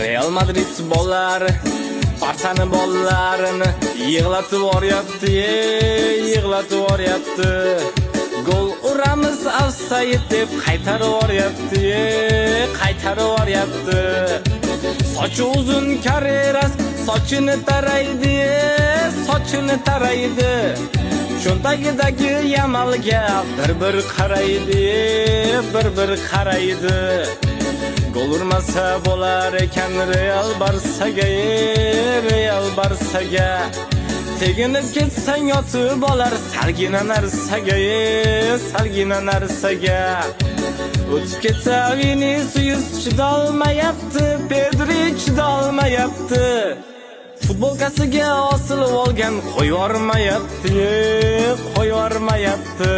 Real Madrid bollar Barsani bollarini yig'latib yuboryapti, yig'latib yuboryapti. Gol uramiz offside deb qaytarib yuboryapti, qaytarib yuboryapti. Sochi uzun Carreras sochini taraydi, sochini taraydi. Cho'ntagidagi Yamalga bir qaraydi, bir qaraydi. Gol urmasa bo'lar ekan Real Barsaga, Real Barsaga. Teginib ketsang yotib olar salgina narsaga, salgina narsaga. O'tib ketsa Vinicius chidolmayapti, Pedri chidolmayapti. Futbolkasiga osilib olgan qo'yvormayapti, qo'yvormayapti.